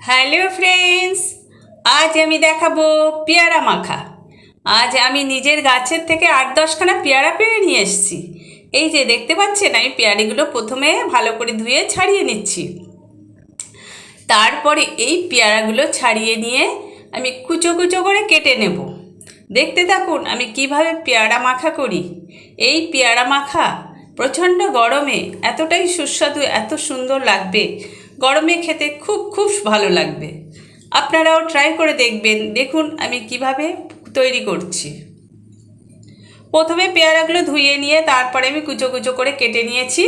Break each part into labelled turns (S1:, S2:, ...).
S1: Hello friends, আজ আমি দেখাবো পেয়ারা মাখা। আজ আমি নিজের গাছের থেকে 8-10খানা পেয়ারা পেড়ে নিয়ে এসেছি। এই যে দেখতে পাচ্ছেন, আমি পেয়ারিগুলো প্রথমে ভালো করে ধুয়ে ছাড়িয়ে নিচ্ছি। তারপরে এই পেয়ারাগুলো ছাড়িয়ে নিয়ে আমি কুচো কুচো করে কেটে নেব। দেখতে থাকুন আমি কিভাবে পেয়ারা মাখা করি। এই পেয়ারা মাখা প্রচণ্ড গরমে এতটাই সুস্বাদু, এত সুন্দর লাগবে, গরমে খেতে খুব খুব ভালো লাগবে। আপনারাও ট্রাই করে দেখবেন। দেখুন আমি কিভাবে তৈরি করছি। প্রথমে পেয়ারাগুলো ধুয়ে নিয়ে তারপরে আমি কুচো কুচো করে কেটে নিয়েছি।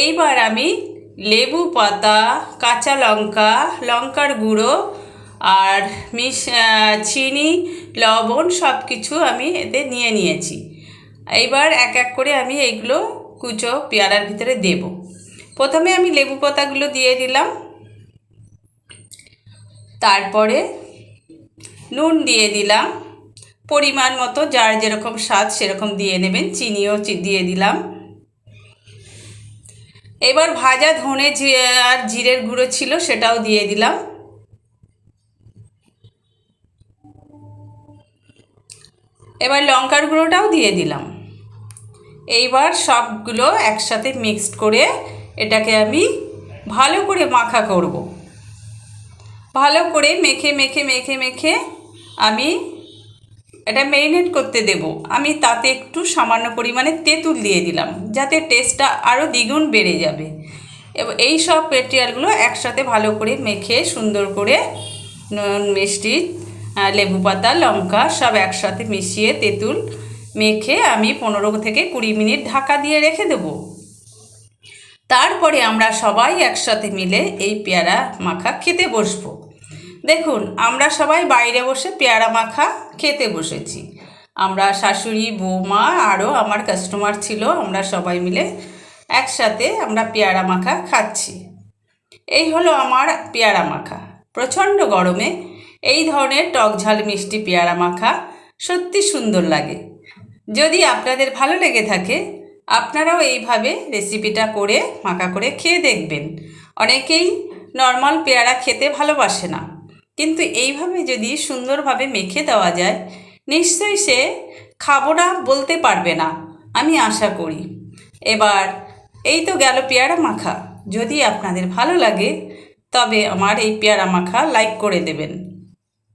S1: এইবার আমি লেবু পাতা, কাঁচা লঙ্কা, লঙ্কার গুঁড়ো আর চিনি, লবণ সব কিছু আমি এতে নিয়ে নিয়েছি। এইবার এক এক করে আমি এইগুলো কুচো পেয়ারার ভিতরে দেব। প্রথমে আমি লেবু পাতাগুলো দিয়ে দিলাম, তারপরে নুন দিয়ে দিলাম পরিমাণ মতো, যার যেরকম স্বাদ সেরকম দিয়ে নেবেন। চিনিও দিয়ে দিলাম। এবার ভাজা ধনে আর জিরের গুঁড়ো ছিল সেটাও দিয়ে দিলাম। এবার লঙ্কার গুঁড়োটাও দিয়ে দিলাম। এইবার সবগুলো একসাথে মিক্সড করে এটাকে আমি ভালো করে মাখা করব। ভালো করে মেখে মেখে মেখে মেখে আমি এটা ম্যারিনেট করতে দেব। আমি তাতে একটু সামান্য পরিমাণে তেঁতুল দিয়ে দিলাম, যাতে টেস্টটা আরও দ্বিগুণ বেড়ে যাবে। এবং এই সব মেটেরিয়ালগুলো একসাথে ভালো করে মেখে সুন্দর করে নুন, মিষ্টি, লেবু পাতা, লঙ্কা সব একসাথে মিশিয়ে তেঁতুল মেখে আমি 15 থেকে 20 মিনিট ঢাকা দিয়ে রেখে দেব। তারপরে আমরা সবাই একসাথে মিলে এই পেয়ারা মাখা খেতে বসবো। দেখুন আমরা সবাই বাইরে বসে পেয়ারা মাখা খেতে বসেছি। আমরা শাশুড়ি, বৌমা, আরও আমার কাস্টমার ছিল, আমরা সবাই মিলে একসাথে আমরা পেয়ারা মাখা খাচ্ছি। এই হলো আমার পেয়ারা মাখা। প্রচণ্ড গরমে এই ধরনের টক ঝাল মিষ্টি পেয়ারা মাখা সত্যি সুন্দর লাগে। যদি আপনাদের ভালো লেগে থাকে আপনারাও এইভাবে রেসিপিটা করে মাখা করে খেয়ে দেখবেন। অনেকেই নর্মাল পেয়ারা খেতে ভালোবাসে না, কিন্তু এইভাবে যদি সুন্দরভাবে মেখে দেওয়া যায় নিশ্চয়ই সে খাবো না বলতে পারবে না, আমি আশা করি। এবার এই তো গেল পেয়ারা মাখা। যদি আপনাদের ভালো লাগে তবে আমার এই পেয়ারা মাখা লাইক করে দেবেন।